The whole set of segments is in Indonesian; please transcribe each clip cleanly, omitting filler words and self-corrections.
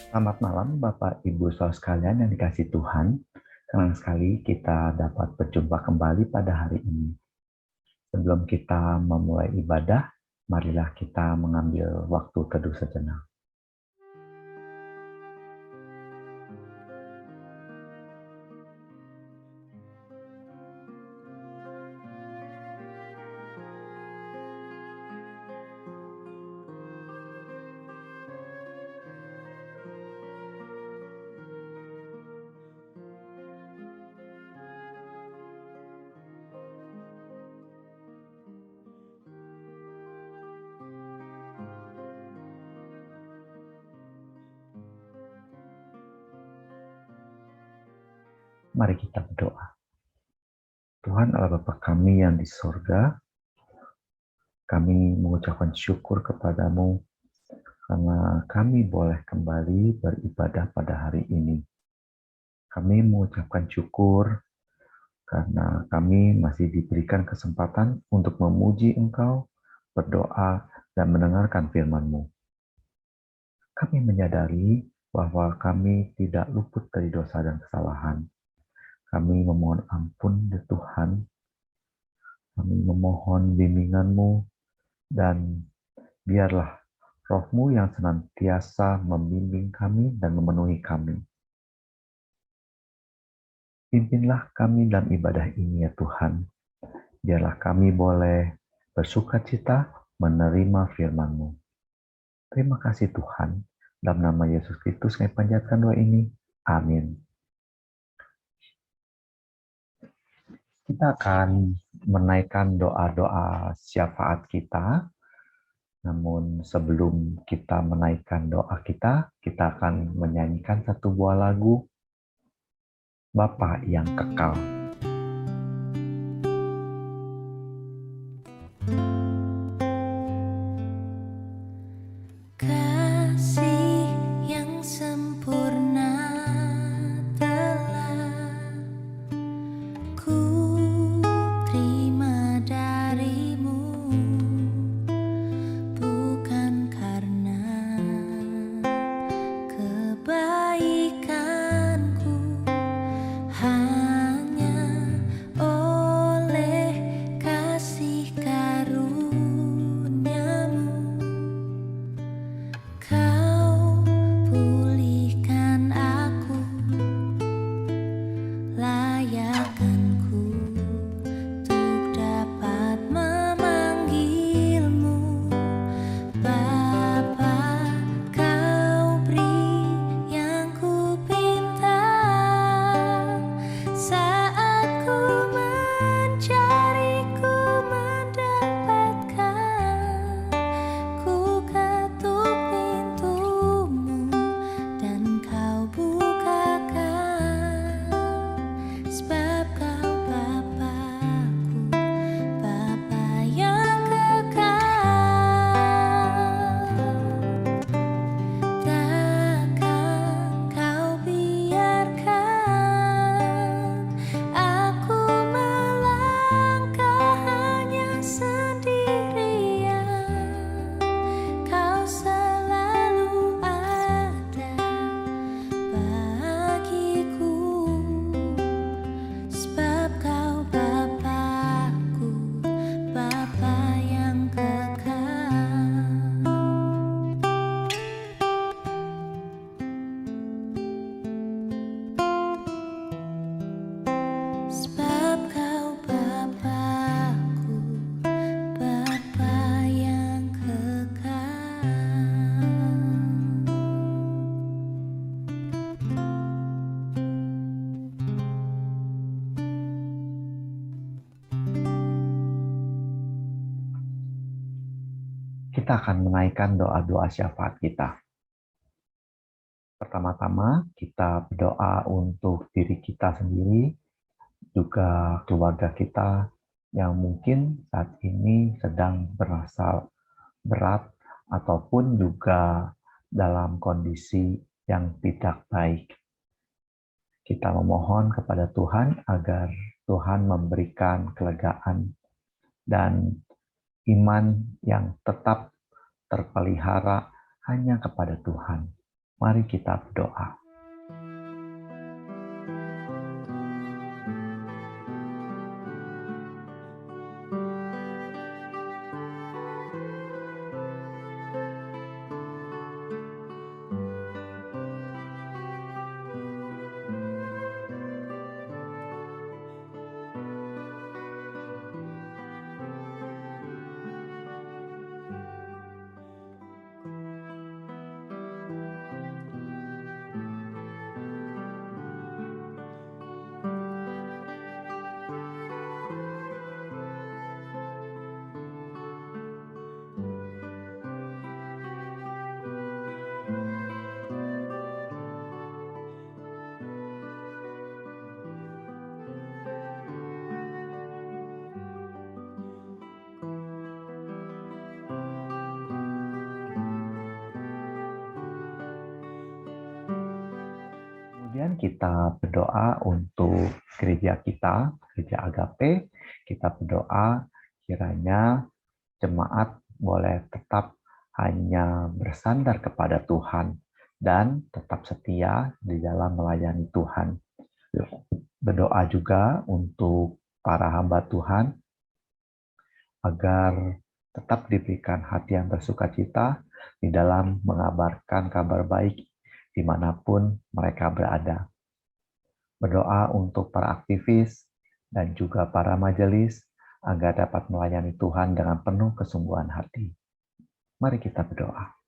Selamat malam Bapak Ibu Saudara sekalian yang dikasih Tuhan. Senang sekali kita dapat berjumpa kembali pada hari ini. Sebelum kita memulai ibadah, marilah kita mengambil waktu teduh sejenak. Mari kita berdoa. Tuhan Allah Bapa kami yang di surga, kami mengucapkan syukur kepadamu karena kami boleh kembali beribadah pada hari ini. Kami mengucapkan syukur karena kami masih diberikan kesempatan untuk memuji Engkau, berdoa, dan mendengarkan firman-Mu. Kami menyadari bahwa kami tidak luput dari dosa dan kesalahan. Kami memohon ampun ya Tuhan, kami memohon bimbingan-Mu, dan biarlah Roh-Mu yang senantiasa membimbing kami dan memenuhi kami. Pimpinlah kami dalam ibadah ini ya Tuhan. Biarlah kami boleh bersukacita menerima firman-Mu. Terima kasih Tuhan. Dalam nama Yesus Kristus kami panjatkan doa ini. Amin. Kita akan menaikkan doa-doa syafaat kita. Namun sebelum kita menaikkan doa kita akan menyanyikan satu buah lagu, Bapa yang Kekal. Kita akan menaikkan doa-doa syafaat kita. Pertama-tama, kita berdoa untuk diri kita sendiri, juga keluarga kita yang mungkin saat ini sedang merasa berat ataupun juga dalam kondisi yang tidak baik. Kita memohon kepada Tuhan agar Tuhan memberikan kelegaan dan iman yang tetap terpelihara hanya kepada Tuhan. Mari kita berdoa. Kemudian kita berdoa untuk gereja kita, gereja Agape. Kita berdoa kiranya jemaat boleh tetap hanya bersandar kepada Tuhan dan tetap setia di dalam melayani Tuhan. Berdoa juga untuk para hamba Tuhan agar tetap diberikan hati yang bersukacita di dalam mengabarkan kabar baik dimanapun mereka berada. Berdoa untuk para aktivis dan juga para majelis agar dapat melayani Tuhan dengan penuh kesungguhan hati. Mari kita berdoa.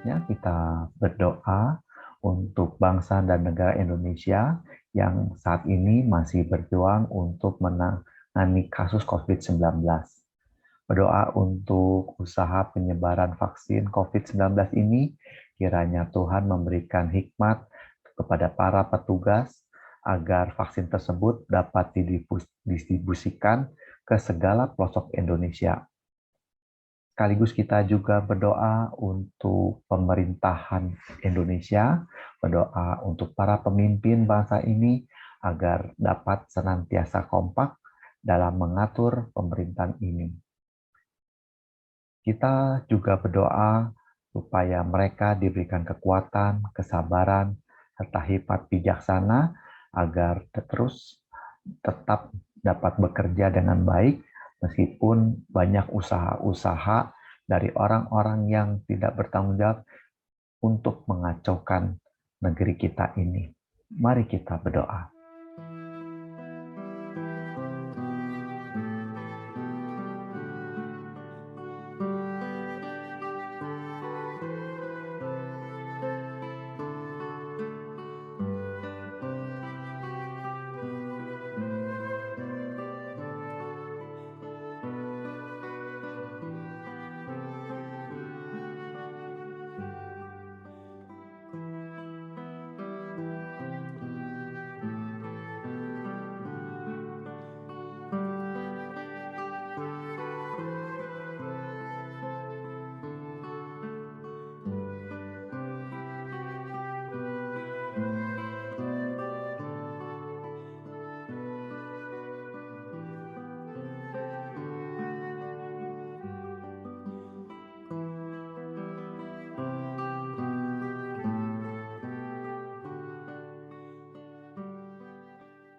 Selanjutnya kita berdoa untuk bangsa dan negara Indonesia yang saat ini masih berjuang untuk menangani kasus COVID-19. Berdoa untuk usaha penyebaran vaksin COVID-19 ini, kiranya Tuhan memberikan hikmat kepada para petugas agar vaksin tersebut dapat didistribusikan ke segala pelosok Indonesia. Sekaligus kita juga berdoa untuk pemerintahan Indonesia, berdoa untuk para pemimpin bangsa ini agar dapat senantiasa kompak dalam mengatur pemerintahan ini. Kita juga berdoa supaya mereka diberikan kekuatan, kesabaran, serta hikmat bijaksana agar terus tetap dapat bekerja dengan baik meskipun banyak usaha-usaha dari orang-orang yang tidak bertanggung jawab untuk mengacaukan negeri kita ini. Mari kita berdoa.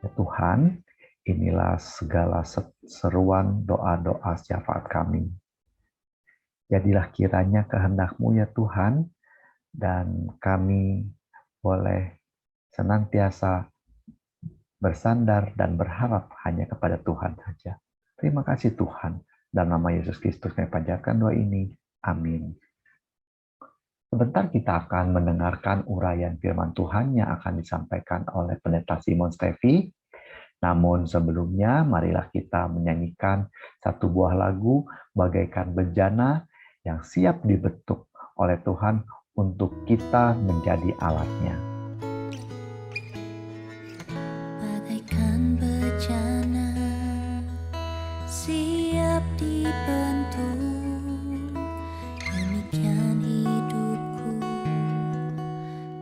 Ya Tuhan, inilah segala seruan doa-doa syafaat kami. Jadilah kiranya kehendak-Mu ya Tuhan, dan kami boleh senantiasa bersandar dan berharap hanya kepada Tuhan saja. Terima kasih Tuhan. Dalam nama Yesus Kristus kami panjatkan doa ini. Amin. Sebentar kita akan mendengarkan uraian firman Tuhan yang akan disampaikan oleh Pendeta Simon Stevi. Namun sebelumnya, marilah kita menyanyikan satu buah lagu bagaikan bejana yang siap dibentuk oleh Tuhan untuk kita menjadi alatnya. Bagaikan bejana siap dibentuk, demikian hidupku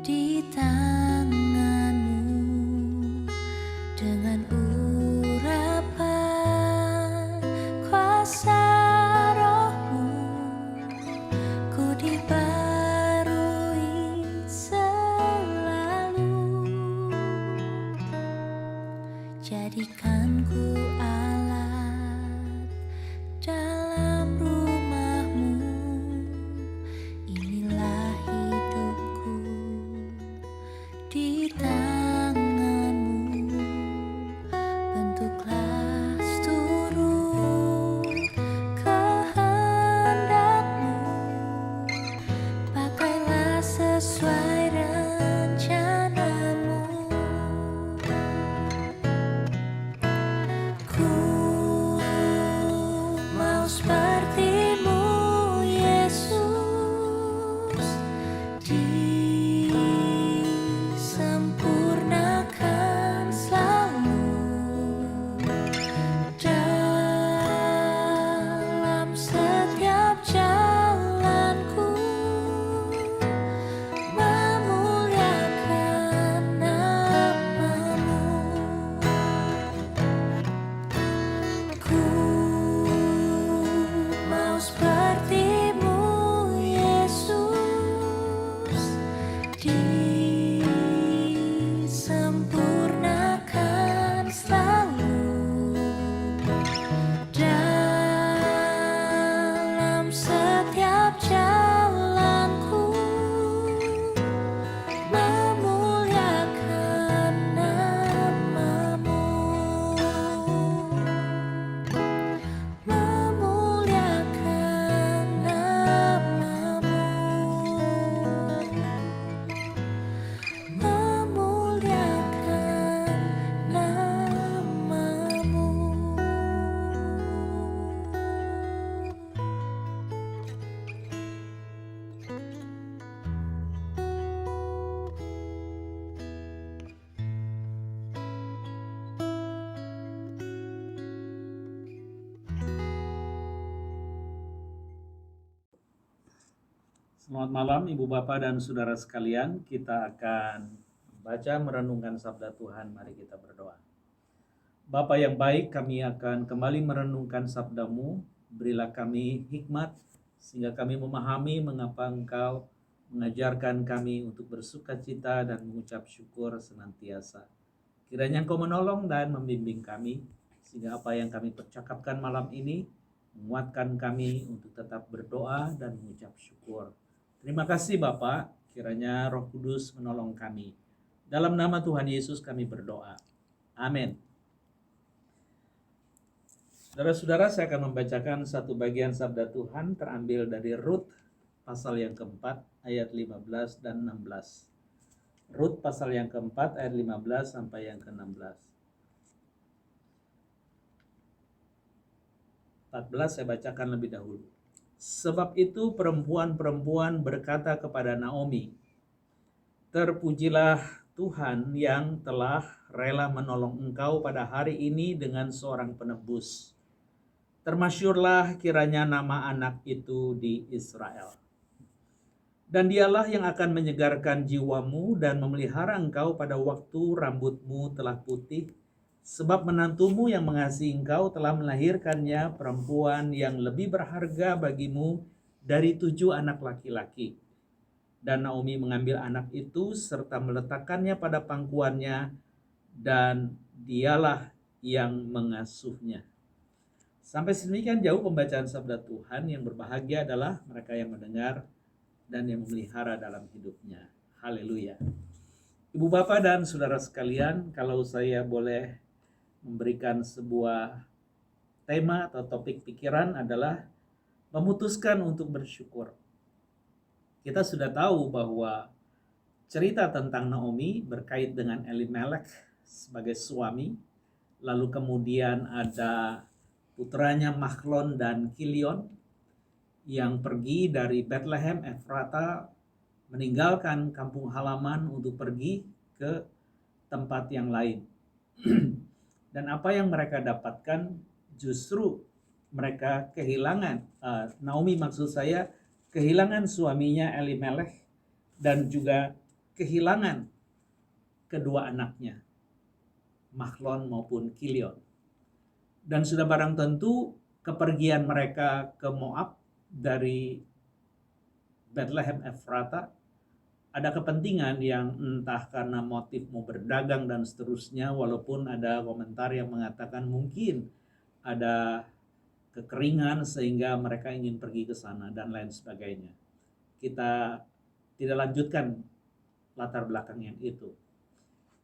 di tangan-Mu. Dengan urapan kuasa Roh-Mu, ku dibarui selalu. Jadikan ku alat dalam rumah-Mu. Inilah hidupku di tangan-Mu. Bentuklah seturut kehendak-Mu. Pakailah sesuai rencana-Mu. Ku mau seperti-Mu, Yesus, disempurnakan selalu dalam setiap jalanku, memuliakan nama-Mu. Ku mau seperti-Mu, Yesus, disempurnakan selalu dalam setiap jalanku, memuliakan nama-Mu. Memuliakan nama-Mu. Memuliakan nama-Mu. Selamat malam Ibu Bapak dan Saudara sekalian. Kita akan baca merenungkan sabda Tuhan. Mari kita berdoa. Bapa yang baik, kami akan kembali merenungkan sabda-Mu. Berilah kami hikmat sehingga kami memahami mengapa Engkau mengajarkan kami untuk bersuka cita dan mengucap syukur senantiasa. Kiranya Engkau menolong dan membimbing kami sehingga apa yang kami percakapkan malam ini menguatkan kami untuk tetap berdoa dan mengucap syukur. Terima kasih Bapak, kiranya Roh Kudus menolong kami. Dalam nama Tuhan Yesus kami berdoa. Amin. Saudara-saudara, saya akan membacakan satu bagian sabda Tuhan terambil dari Rut pasal yang keempat ayat 15 dan 16. Rut pasal yang keempat ayat 15 sampai yang ke-16. 14 saya bacakan lebih dahulu. Sebab itu perempuan-perempuan berkata kepada Naomi, "Terpujilah Tuhan yang telah rela menolong engkau pada hari ini dengan seorang penebus. Termasyurlah kiranya nama anak itu di Israel. Dan dialah yang akan menyegarkan jiwamu dan memelihara engkau pada waktu rambutmu telah putih, sebab menantumu yang mengasihi engkau telah melahirkannya perempuan yang lebih berharga bagimu dari 7 anak laki-laki." Dan Naomi mengambil anak itu serta meletakkannya pada pangkuannya, dan dialah yang mengasuhnya. Sampai sedemikian jauh pembacaan sabda Tuhan. Yang berbahagia adalah mereka yang mendengar dan yang memelihara dalam hidupnya. Haleluya. Ibu Bapak dan saudara sekalian, kalau saya boleh memberikan sebuah tema atau topik pikiran adalah memutuskan untuk bersyukur. Kita sudah tahu bahwa cerita tentang Naomi berkait dengan Elimelek sebagai suami, lalu kemudian ada putranya Mahlon dan Kilion yang pergi dari Bethlehem Efrata, meninggalkan kampung halaman untuk pergi ke tempat yang lain. Dan apa yang mereka dapatkan justru mereka kehilangan, Naomi maksud saya, kehilangan suaminya Elimelek dan juga kehilangan kedua anaknya, Mahlon maupun Kilion. Dan sudah barang tentu kepergian mereka ke Moab dari Bethlehem Efrata ada kepentingan yang entah karena motif mau berdagang dan seterusnya, walaupun ada komentar yang mengatakan mungkin ada kekeringan sehingga mereka ingin pergi ke sana dan lain sebagainya. Kita tidak lanjutkan latar belakang yang itu.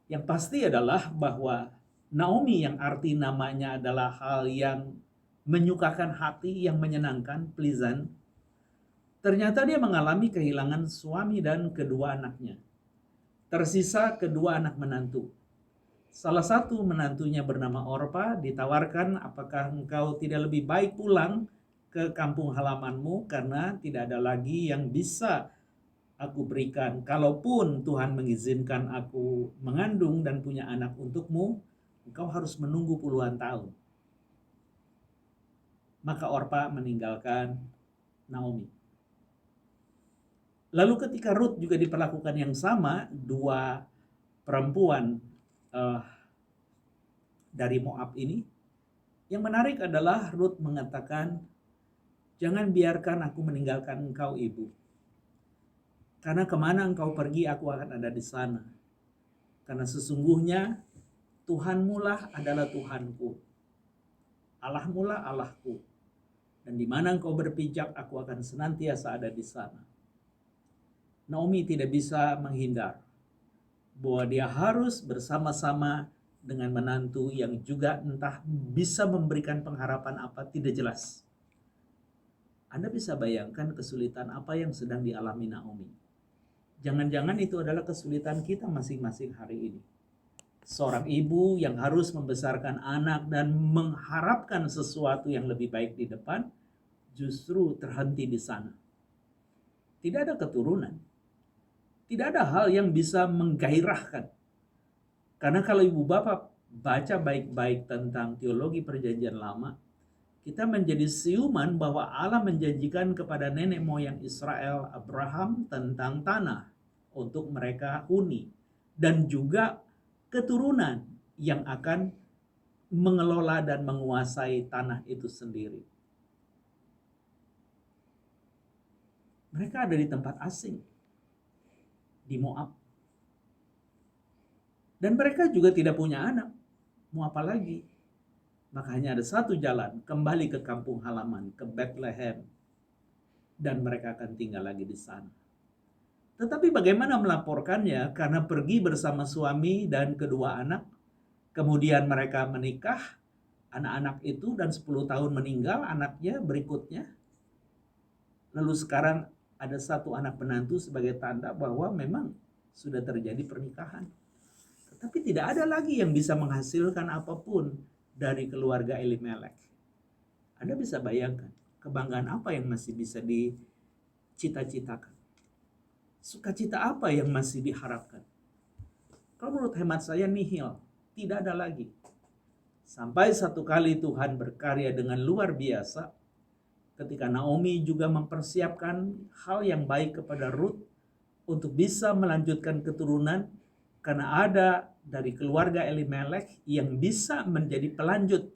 Yang pasti adalah bahwa Naomi yang arti namanya adalah hal yang menyukakan hati, yang menyenangkan, pleasant. Ternyata dia mengalami kehilangan suami dan kedua anaknya. Tersisa kedua anak menantu. Salah satu menantunya bernama Orpa ditawarkan, apakah engkau tidak lebih baik pulang ke kampung halamanmu karena tidak ada lagi yang bisa aku berikan. Kalaupun Tuhan mengizinkan aku mengandung dan punya anak untukmu, engkau harus menunggu puluhan tahun. Maka Orpa meninggalkan Naomi. Lalu ketika Ruth juga diperlakukan yang sama, dua perempuan dari Moab ini, yang menarik adalah Ruth mengatakan, jangan biarkan aku meninggalkan engkau ibu. Karena kemana engkau pergi aku akan ada di sana. Karena sesungguhnya Tuhanmulah adalah Tuhanku. Allahmulah Allahku. Dan di mana engkau berpijak aku akan senantiasa ada di sana. Naomi tidak bisa menghindar bahwa dia harus bersama-sama dengan menantu yang juga entah bisa memberikan pengharapan apa, tidak jelas. Anda bisa bayangkan kesulitan apa yang sedang dialami Naomi. Jangan-jangan itu adalah kesulitan kita masing-masing hari ini. Seorang ibu yang harus membesarkan anak dan mengharapkan sesuatu yang lebih baik di depan, justru terhenti di sana. Tidak ada keturunan. Tidak ada hal yang bisa menggairahkan. Karena kalau ibu bapak baca baik-baik tentang teologi perjanjian lama, kita menjadi siuman bahwa Allah menjanjikan kepada nenek moyang Israel, Abraham, tentang tanah untuk mereka huni. Dan juga keturunan yang akan mengelola dan menguasai tanah itu sendiri. Mereka ada di tempat asing, di Moab. Dan mereka juga tidak punya anak. Mau apa lagi? Maka hanya ada satu jalan, kembali ke kampung halaman, ke Bethlehem. Dan mereka akan tinggal lagi di sana. Tetapi bagaimana melaporkannya? Karena pergi bersama suami dan kedua anak. Kemudian mereka menikah, anak-anak itu, dan 10 tahun meninggal anaknya berikutnya. Lalu sekarang ada satu anak menantu sebagai tanda bahwa memang sudah terjadi pernikahan. Tetapi tidak ada lagi yang bisa menghasilkan apapun dari keluarga Elimelek. Anda bisa bayangkan kebanggaan apa yang masih bisa dicita-citakan. Sukacita apa yang masih diharapkan. Kalau menurut hemat saya nihil, tidak ada lagi. Sampai satu kali Tuhan berkarya dengan luar biasa, ketika Naomi juga mempersiapkan hal yang baik kepada Ruth untuk bisa melanjutkan keturunan, karena ada dari keluarga Elimelek yang bisa menjadi pelanjut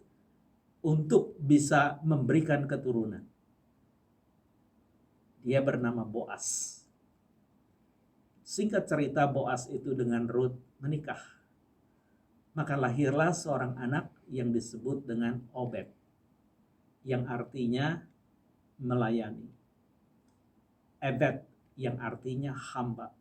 untuk bisa memberikan keturunan. Dia bernama Boas. Singkat cerita, Boas itu dengan Ruth menikah. Maka lahirlah seorang anak yang disebut dengan Obed, yang artinya melayani. Ebed yang artinya hamba.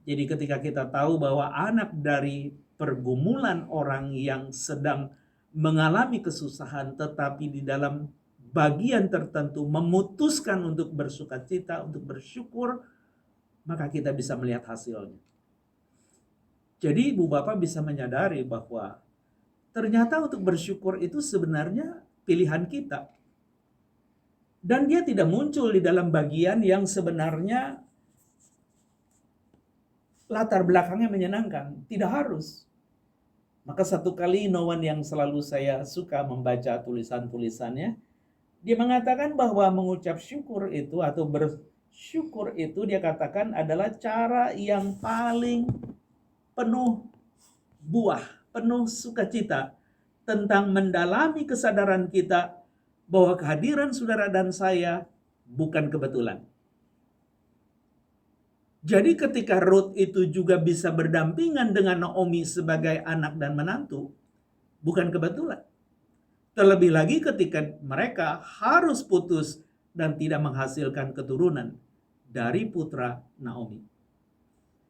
Jadi ketika kita tahu bahwa anak dari pergumulan orang yang sedang mengalami kesusahan, tetapi di dalam bagian tertentu memutuskan untuk bersukacita, untuk bersyukur, maka kita bisa melihat hasilnya. Jadi ibu bapak bisa menyadari bahwa ternyata untuk bersyukur itu sebenarnya pilihan kita. Dan dia tidak muncul di dalam bagian yang sebenarnya latar belakangnya menyenangkan. Tidak harus. Maka satu kali Nowan yang selalu saya suka membaca tulisan-tulisannya, dia mengatakan bahwa mengucap syukur itu atau bersyukur itu dia katakan adalah cara yang paling penuh buah, penuh sukacita tentang mendalami kesadaran kita bahwa kehadiran saudara dan saya bukan kebetulan. Jadi ketika Ruth itu juga bisa berdampingan dengan Naomi sebagai anak dan menantu, bukan kebetulan. Terlebih lagi ketika mereka harus putus dan tidak menghasilkan keturunan dari putra Naomi.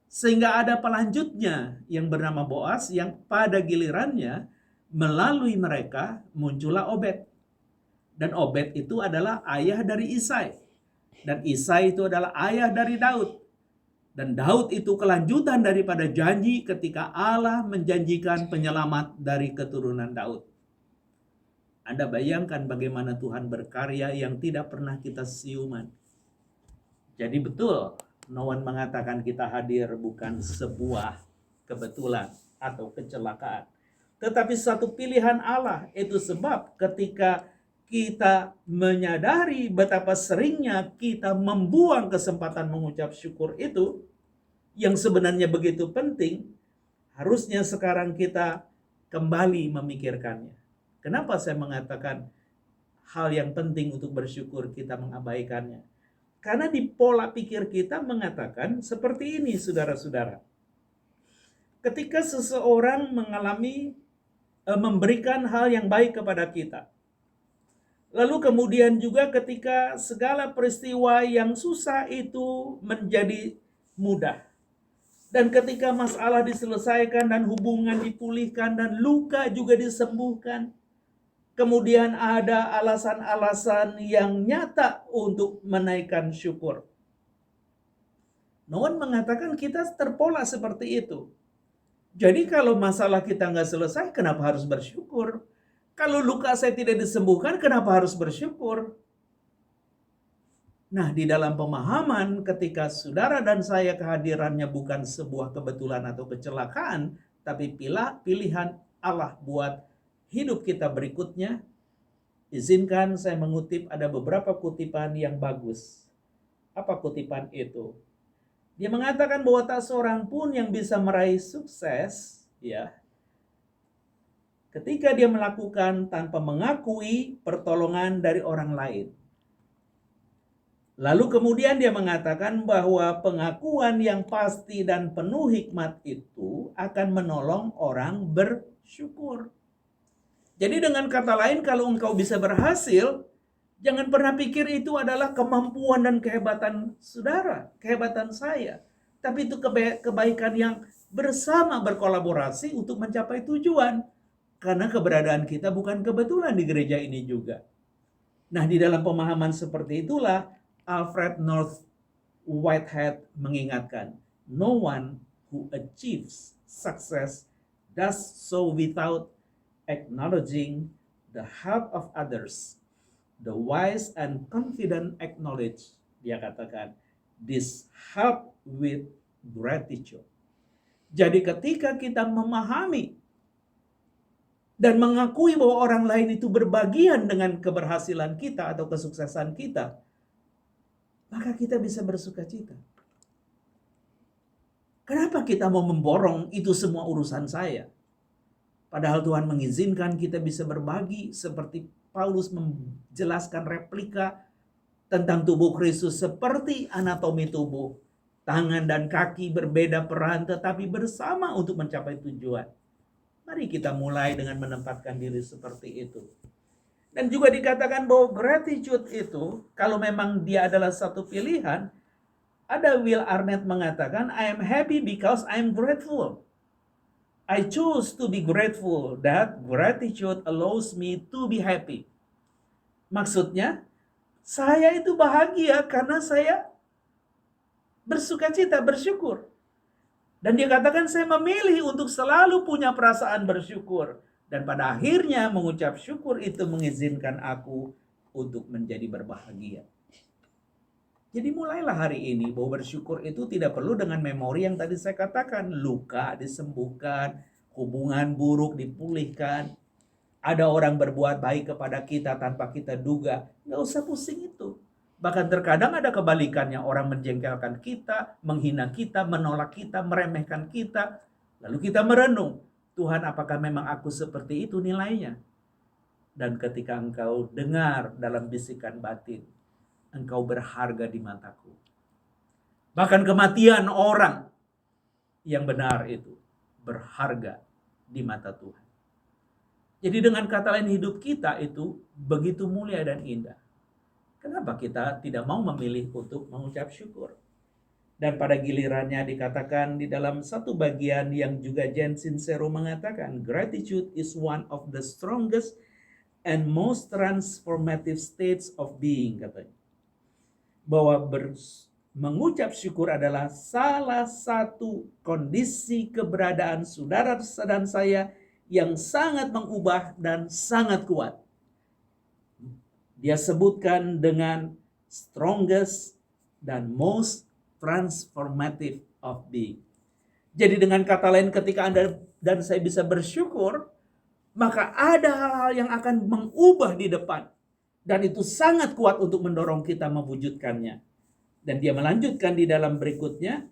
Sehingga ada pelanjutnya yang bernama Boaz yang pada gilirannya melalui mereka muncullah Obed. Dan Obed itu adalah ayah dari Isai. Dan Isai itu adalah ayah dari Daud. Dan Daud itu kelanjutan daripada janji ketika Allah menjanjikan penyelamat dari keturunan Daud. Anda bayangkan bagaimana Tuhan berkarya yang tidak pernah kita siuman. Jadi betul, Nowan mengatakan kita hadir bukan sebuah kebetulan atau kecelakaan. Tetapi satu pilihan Allah. Itu sebab ketika kita menyadari betapa seringnya kita membuang kesempatan mengucap syukur itu, yang sebenarnya begitu penting, harusnya sekarang kita kembali memikirkannya. Kenapa saya mengatakan hal yang penting untuk bersyukur kita mengabaikannya? Karena di pola pikir kita mengatakan seperti ini, saudara-saudara. Ketika seseorang memberikan hal yang baik kepada kita, lalu kemudian juga ketika segala peristiwa yang susah itu menjadi mudah. Dan ketika masalah diselesaikan dan hubungan dipulihkan dan luka juga disembuhkan, kemudian ada alasan-alasan yang nyata untuk menaikkan syukur. Nowan mengatakan kita terpola seperti itu. Jadi kalau masalah kita nggak selesai, kenapa harus bersyukur? Kalau luka saya tidak disembuhkan, kenapa harus bersyukur? Nah, di dalam pemahaman ketika saudara dan saya kehadirannya bukan sebuah kebetulan atau kecelakaan, tapi pilihan Allah buat hidup kita berikutnya, izinkan saya mengutip ada beberapa kutipan yang bagus. Apa kutipan itu? Dia mengatakan bahwa tak seorang pun yang bisa meraih sukses, ya, ketika dia melakukan tanpa mengakui pertolongan dari orang lain. Lalu kemudian dia mengatakan bahwa pengakuan yang pasti dan penuh hikmat itu akan menolong orang bersyukur. Jadi dengan kata lain, kalau engkau bisa berhasil, jangan pernah pikir itu adalah kemampuan dan kehebatan saudara, kehebatan saya. Tapi itu kebaikan yang bersama berkolaborasi untuk mencapai tujuan. Karena keberadaan kita bukan kebetulan di gereja ini juga. Nah, di dalam pemahaman seperti itulah Alfred North Whitehead mengingatkan, no one who achieves success does so without acknowledging the help of others. The wise and confident acknowledge, dia katakan, this help with gratitude. Jadi ketika kita memahami dan mengakui bahwa orang lain itu berbagian dengan keberhasilan kita atau kesuksesan kita, maka kita bisa bersukacita. Kenapa kita mau memborong itu semua urusan saya? Padahal Tuhan mengizinkan kita bisa berbagi seperti Paulus menjelaskan replika tentang tubuh Kristus seperti anatomi tubuh. Tangan dan kaki berbeda peran tetapi bersama untuk mencapai tujuan. Mari kita mulai dengan menempatkan diri seperti itu. Dan juga dikatakan bahwa gratitude itu, kalau memang dia adalah satu pilihan, Ada Will Arnett mengatakan, I am happy because I am grateful. I choose to be grateful that gratitude allows me to be happy. Maksudnya, saya itu bahagia karena saya bersukacita, bersyukur. Dan dia katakan saya memilih untuk selalu punya perasaan bersyukur. Dan pada akhirnya mengucap syukur itu mengizinkan aku untuk menjadi berbahagia. Jadi mulailah hari ini bahwa bersyukur itu tidak perlu dengan memori yang tadi saya katakan. Luka disembuhkan, hubungan buruk dipulihkan. Ada orang berbuat baik kepada kita tanpa kita duga. Nggak usah pusing itu. Bahkan terkadang ada kebalikannya. Orang menjengkelkan kita, menghina kita, menolak kita, meremehkan kita. Lalu kita merenung. Tuhan, apakah memang aku seperti itu nilainya? Dan ketika engkau dengar dalam bisikan batin, engkau berharga di mataku. Bahkan kematian orang yang benar itu berharga di mata Tuhan. Jadi dengan kata lain hidup kita itu begitu mulia dan indah. Kenapa kita tidak mau memilih untuk mengucap syukur? Dan pada gilirannya dikatakan di dalam satu bagian yang juga Jen Sincero mengatakan, gratitude is one of the strongest and most transformative states of being, katanya. Bahwa mengucap syukur adalah salah satu kondisi keberadaan saudara dan saya yang sangat mengubah dan sangat kuat. Dia sebutkan dengan strongest dan most transformative of being. Jadi dengan kata lain, ketika Anda dan saya bisa bersyukur, maka ada hal-hal yang akan mengubah di depan. Dan itu sangat kuat untuk mendorong kita mewujudkannya. Dan dia melanjutkan di dalam berikutnya,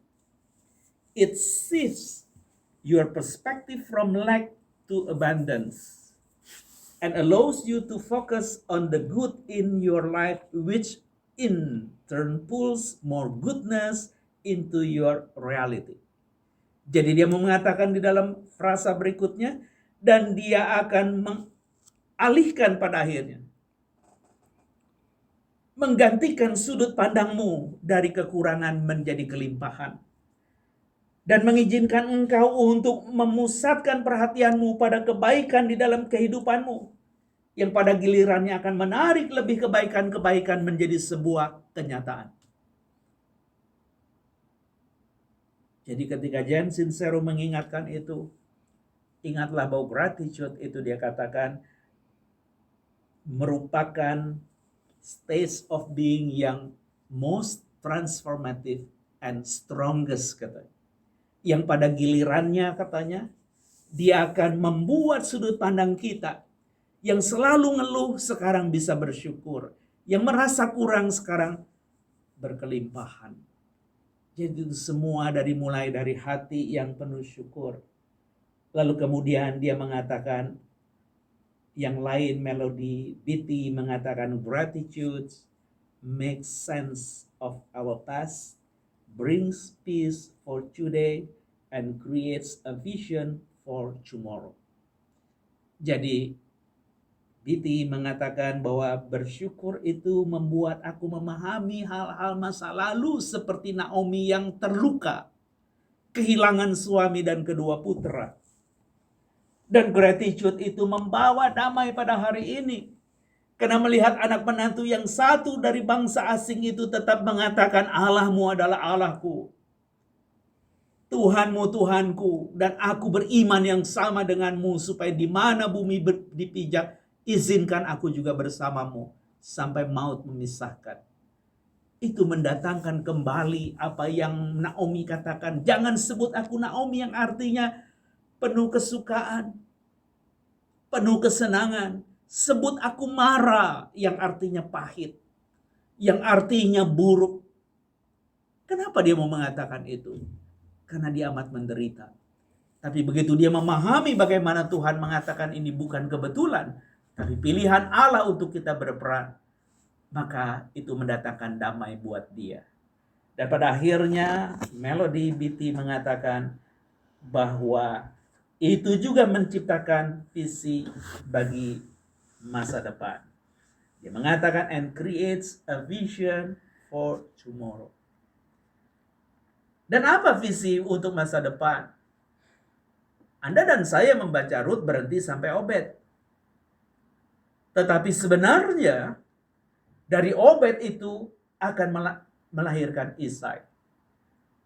it shifts your perspective from lack to abundance and allows you to focus on the good in your life, which in turn pulls more goodness into your reality. Jadi dia mengatakan di dalam frasa berikutnya, dan dia akan mengalihkan pada akhirnya, menggantikan sudut pandangmu dari kekurangan menjadi kelimpahan. Dan mengizinkan engkau untuk memusatkan perhatianmu pada kebaikan di dalam kehidupanmu. Yang pada gilirannya akan menarik lebih kebaikan-kebaikan menjadi sebuah kenyataan. Jadi ketika Jen Sincero mengingatkan itu, ingatlah bahwa gratitude itu dia katakan merupakan stage of being yang most transformative and strongest, katanya. Yang pada gilirannya katanya, dia akan membuat sudut pandang kita yang selalu ngeluh sekarang bisa bersyukur, yang merasa kurang sekarang berkelimpahan. Jadi itu semua mulai dari hati yang penuh syukur. Lalu kemudian dia mengatakan, yang lain melodi BT mengatakan, gratitude makes sense of our past, brings peace for today, and creates a vision for tomorrow. Jadi BT mengatakan bahwa bersyukur itu membuat aku memahami hal-hal masa lalu seperti Naomi yang terluka, kehilangan suami dan kedua putra. Dan gratitude itu membawa damai pada hari ini. Karena melihat anak menantu yang satu dari bangsa asing itu tetap mengatakan, Allahmu adalah Allahku, Tuhanmu Tuhanku, dan aku beriman yang sama denganmu, supaya di mana bumi dipijak, izinkan aku juga bersamamu sampai maut memisahkan. Itu mendatangkan kembali apa yang Naomi katakan. Jangan sebut aku Naomi, yang artinya penuh kesukaan, penuh kesenangan. Sebut aku Mara, yang artinya pahit, yang artinya buruk. Kenapa dia mau mengatakan itu? Karena dia amat menderita. Tapi begitu dia memahami bagaimana Tuhan mengatakan ini bukan kebetulan, tapi pilihan Allah untuk kita berperan, maka itu mendatangkan damai buat dia. Dan pada akhirnya Melody BT mengatakan bahwa itu juga menciptakan visi bagi masa depan. Dia mengatakan and creates a vision for tomorrow. Dan apa visi untuk masa depan? Anda dan saya membaca Rut berhenti sampai Obed. Tetapi sebenarnya dari Obed itu akan melahirkan Isai.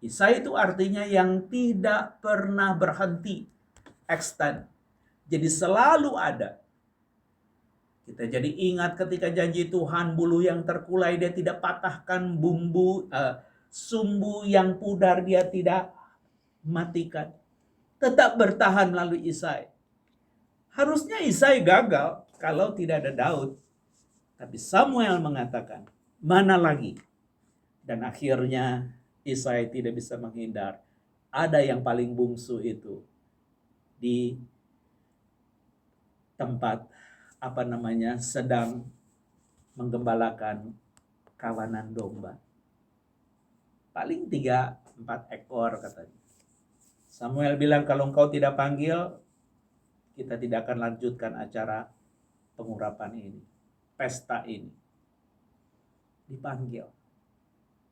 Isai itu artinya yang tidak pernah berhenti, extend. Jadi selalu ada. Kita jadi ingat ketika janji Tuhan, bulu yang terkulai dia tidak patahkan, sumbu yang pudar dia tidak matikan. Tetap bertahan melalui Isai. Harusnya Isai gagal kalau tidak ada Daud. Tapi Samuel mengatakan, mana lagi? Dan akhirnya Isai tidak bisa menghindar. Ada yang paling bungsu itu di tempat sedang menggembalakan kawanan domba. Paling 3-4 ekor katanya. Samuel bilang, kalau engkau tidak panggil, kita tidak akan lanjutkan acara pengurapan ini, pesta ini. Dipanggil.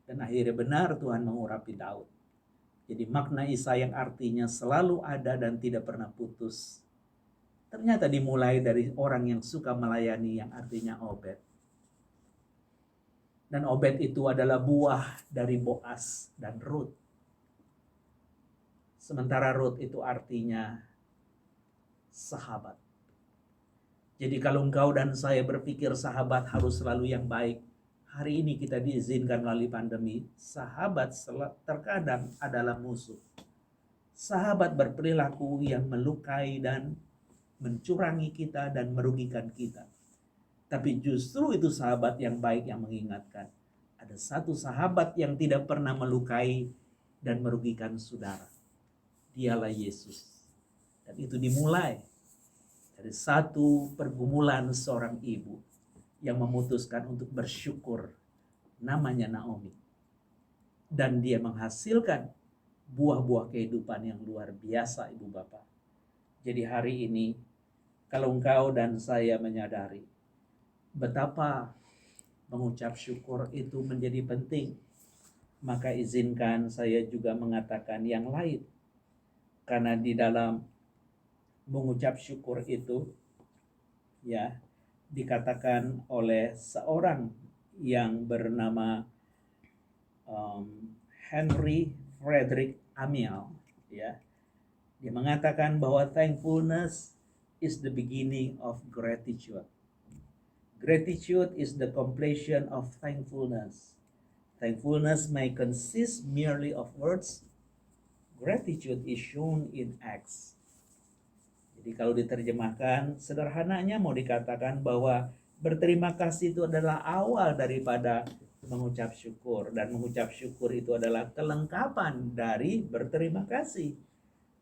Dan akhirnya benar Tuhan mengurapi Daud. Jadi makna Isai yang artinya selalu ada dan tidak pernah putus, ternyata dimulai dari orang yang suka melayani yang artinya Obed. Dan Obed itu adalah buah dari Boas dan Rut. Sementara Rut itu artinya sahabat. Jadi kalau engkau dan saya berpikir sahabat harus selalu yang baik, hari ini kita diizinkan melalui pandemi, sahabat terkadang adalah musuh. Sahabat berperilaku yang melukai dan mencurangi kita dan merugikan kita. Tapi justru itu sahabat yang baik yang mengingatkan. Ada satu sahabat yang tidak pernah melukai dan merugikan saudara. Dialah Yesus. Dan itu dimulai dari satu pergumulan seorang ibu yang memutuskan untuk bersyukur, namanya Naomi. Dan dia menghasilkan buah-buah kehidupan yang luar biasa, Ibu Bapak. Jadi hari ini, kalau engkau dan saya menyadari betapa mengucap syukur itu menjadi penting, maka izinkan saya juga mengatakan yang lain. Karena di dalam mengucap syukur itu, ya, dikatakan oleh seorang yang bernama Henry Frederick Amiel, ya, dia mengatakan bahwa thankfulness is the beginning of gratitude. Gratitude is the completion of thankfulness. Thankfulness may consist merely of words. Gratitude is shown in acts. Jadi kalau diterjemahkan, sederhananya mau dikatakan bahwa berterima kasih itu adalah awal daripada mengucap syukur. Dan mengucap syukur itu adalah kelengkapan dari berterima kasih.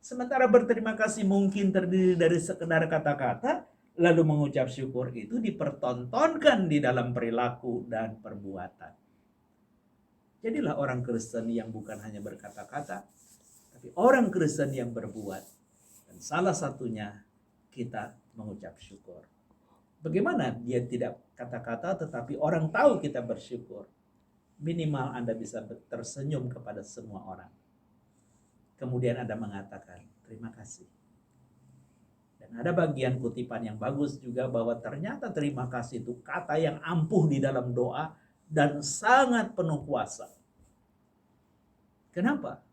Sementara berterima kasih mungkin terdiri dari sekedar kata-kata, lalu mengucap syukur itu dipertontonkan di dalam perilaku dan perbuatan. Jadilah orang Kristen yang bukan hanya berkata-kata, tapi orang Kristen yang berbuat. Dan salah satunya kita mengucap syukur. Bagaimana dia tidak kata-kata tetapi orang tahu kita bersyukur? Minimal Anda bisa tersenyum kepada semua orang. Kemudian Anda mengatakan, terima kasih. Dan ada bagian kutipan yang bagus juga bahwa ternyata terima kasih itu kata yang ampuh di dalam doa dan sangat penuh kuasa. Kenapa?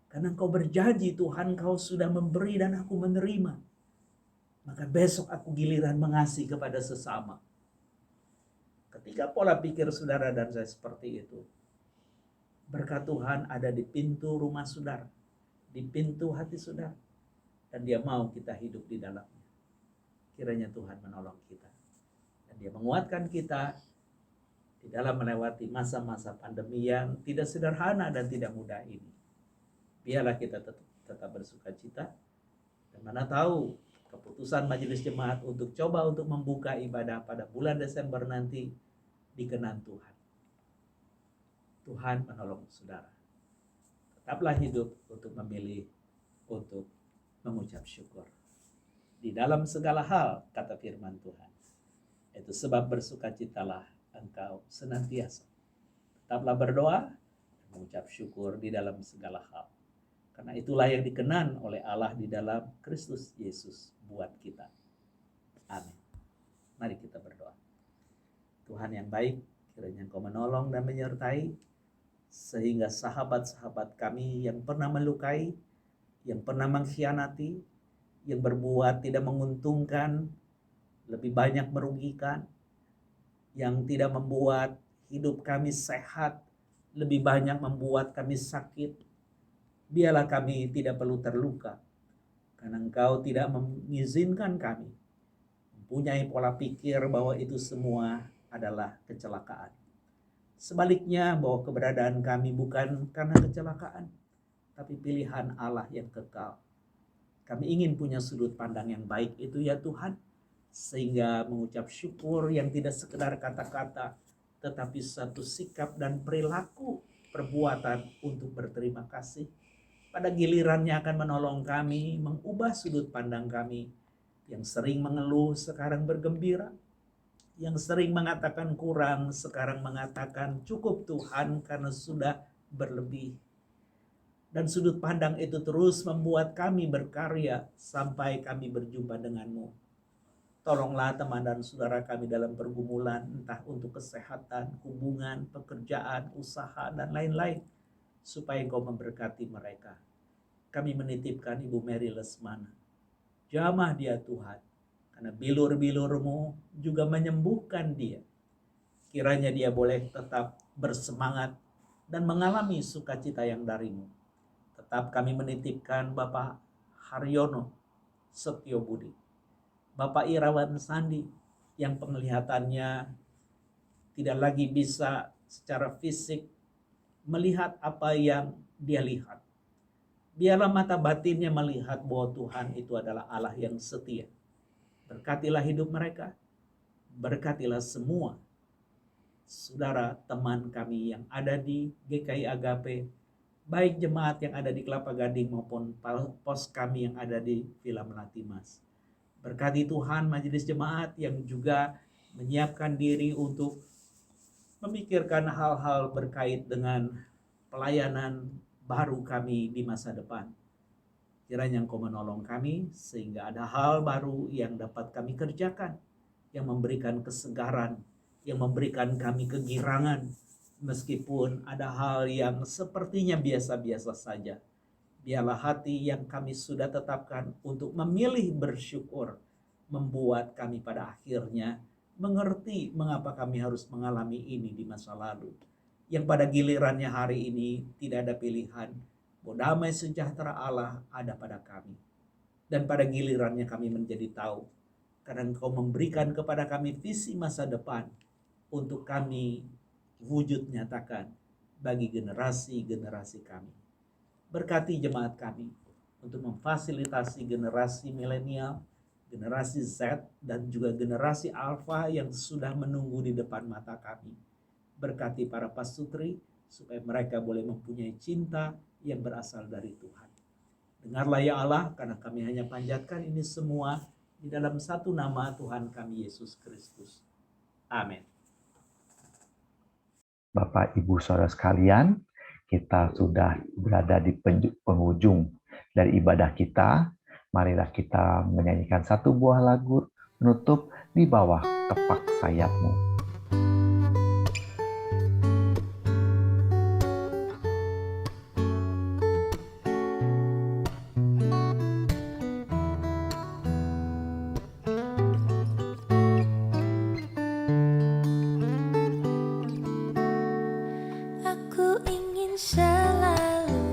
Karena engkau berjanji, Tuhan, kau sudah memberi dan aku menerima. Maka besok aku giliran mengasihi kepada sesama. Ketika pola pikir saudara dan saya seperti itu, berkat Tuhan ada di pintu rumah saudara, di pintu hati saudara. Dan dia mau kita hidup di dalamnya. Kiranya Tuhan menolong kita. Dan dia menguatkan kita di dalam melewati masa-masa pandemi yang tidak sederhana dan tidak mudah ini. Biarlah kita tetap bersuka cita. Dan mana tahu keputusan majelis jemaat untuk coba untuk membuka ibadah pada bulan Desember nanti dikenan Tuhan. Tuhan menolong saudara. Tetaplah hidup untuk memilih untuk mengucap syukur. Di dalam segala hal, kata firman Tuhan. Itu sebab bersukacitalah engkau senantiasa. Tetaplah berdoa, mengucap syukur di dalam segala hal. Karena itulah yang dikenan oleh Allah di dalam Kristus Yesus buat kita. Amin. Mari kita berdoa. Tuhan yang baik, kiranya Engkau menolong dan menyertai, sehingga sahabat-sahabat kami yang pernah melukai, yang pernah mengkhianati, yang berbuat tidak menguntungkan, lebih banyak merugikan, yang tidak membuat hidup kami sehat, lebih banyak membuat kami sakit. Biarlah kami tidak perlu terluka, karena Engkau tidak mengizinkan kami mempunyai pola pikir bahwa itu semua adalah kecelakaan. Sebaliknya, bahwa keberadaan kami bukan karena kecelakaan, tapi pilihan Allah yang kekal. Kami ingin punya sudut pandang yang baik itu ya Tuhan, sehingga mengucap syukur yang tidak sekedar kata-kata, tetapi satu sikap dan perilaku perbuatan untuk berterima kasih. Pada gilirannya akan menolong kami mengubah sudut pandang kami yang sering mengeluh sekarang bergembira, yang sering mengatakan kurang sekarang mengatakan cukup Tuhan karena sudah berlebih. Dan sudut pandang itu terus membuat kami berkarya sampai kami berjumpa denganmu. Tolonglah teman dan saudara kami dalam pergumulan, entah untuk kesehatan, hubungan, pekerjaan, usaha, dan lain-lain, supaya Engkau memberkati mereka. Kami menitipkan Ibu Mary Lesmana. Jamah dia Tuhan, karena bilur-bilur-Mu juga menyembuhkan dia. Kiranya dia boleh tetap bersemangat dan mengalami sukacita yang dari-Mu. Tetap kami menitipkan Bapak Haryono Setio Budi, Bapak Irawan Sandi yang penglihatannya tidak lagi bisa secara fisik melihat apa yang dia lihat. Biarlah mata batinnya melihat bahwa Tuhan itu adalah Allah yang setia. Berkatilah hidup mereka, berkatilah semua saudara teman kami yang ada di GKI Agape, baik jemaat yang ada di Kelapa Gading maupun pos kami yang ada di Villa Melati Mas. Berkati Tuhan majelis jemaat yang juga menyiapkan diri untuk memikirkan hal-hal berkait dengan pelayanan baru kami di masa depan. Kiranya Engkau menolong kami sehingga ada hal baru yang dapat kami kerjakan, yang memberikan kesegaran, yang memberikan kami kegirangan, meskipun ada hal yang sepertinya biasa-biasa saja. Biarlah hati yang kami sudah tetapkan untuk memilih bersyukur membuat kami pada akhirnya mengerti mengapa kami harus mengalami ini di masa lalu. Yang pada gilirannya hari ini tidak ada pilihan, bahwa damai sejahtera Allah ada pada kami. Dan pada gilirannya kami menjadi tahu, karena Engkau memberikan kepada kami visi masa depan untuk kami wujud nyatakan bagi generasi-generasi kami. Berkati jemaat kami untuk memfasilitasi generasi milenial, generasi Z, dan juga generasi Alpha yang sudah menunggu di depan mata kami. Berkati para pastutri supaya mereka boleh mempunyai cinta yang berasal dari Tuhan. Dengarlah ya Allah, karena kami hanya panjatkan ini semua di dalam satu nama Tuhan kami Yesus Kristus. Amin. Bapak, Ibu, Saudara sekalian, kita sudah berada di penghujung dari ibadah kita. Marilah kita menyanyikan satu buah lagu penutup di bawah kepak sayap-Mu. Aku ingin selalu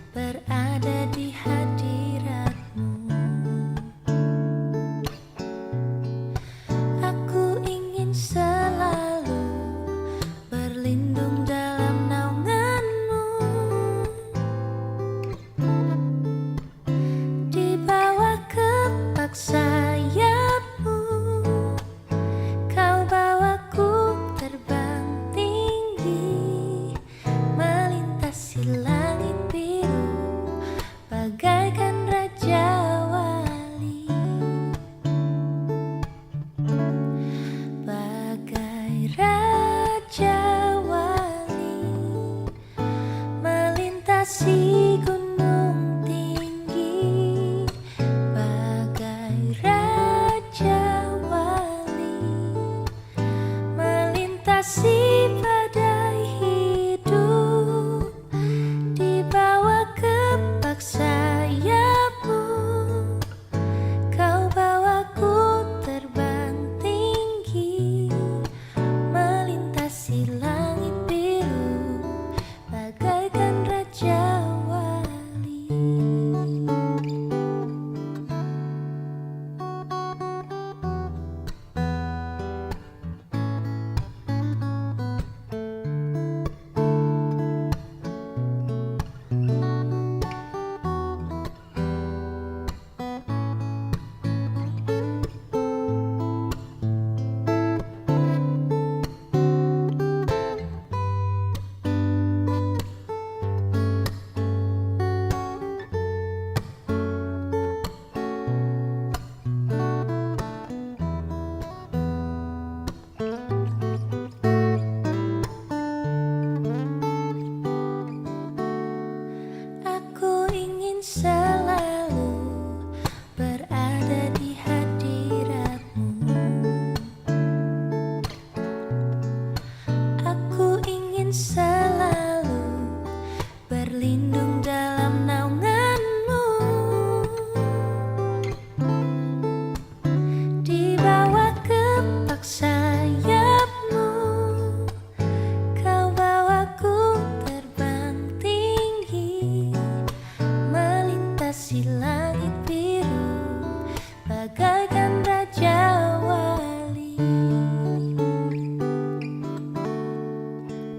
berada di hadirat-Mu. Aku ingin gunung tinggi, bagai raja wali, melintasi badai hidup, dibawa kepak sayapmu. Kau bawaku terbang tinggi, melintasi langit biru, bagaikan raja wali. Aku ingin selalu berada di hadirat-Mu. Aku ingin selalu berlindung dalam naungan-Mu. Di bawah kepak sayap-Mu, Kau bawaku terbang tinggi, melintasi langit biru, bagaikan raja wali.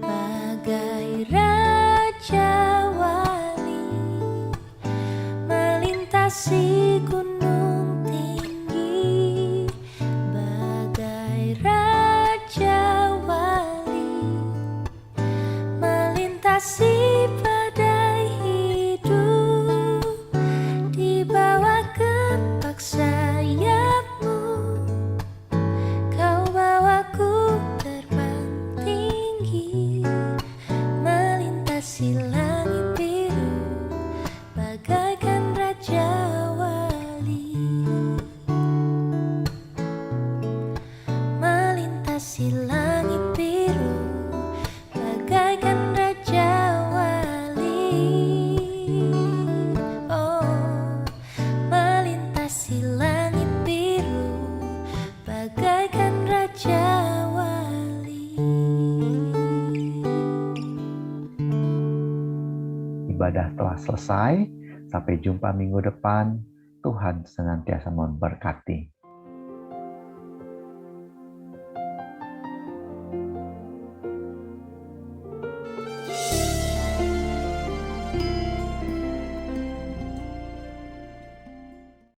Bagai raja wali, melintasi gunung tinggi, bagai raja wali, melintasi badai hidup, dibawa kepak sayapmu. Kau bawaku terbang tinggi, melintasi langit biru, bagaikan raja wali. Melintasi langit biru, bagaikan raja wali. Oh, melintasi langit biru, bagaikan raja wali. Ibadah telah selesai. Sampai jumpa minggu depan. Tuhan senantiasa memberkati.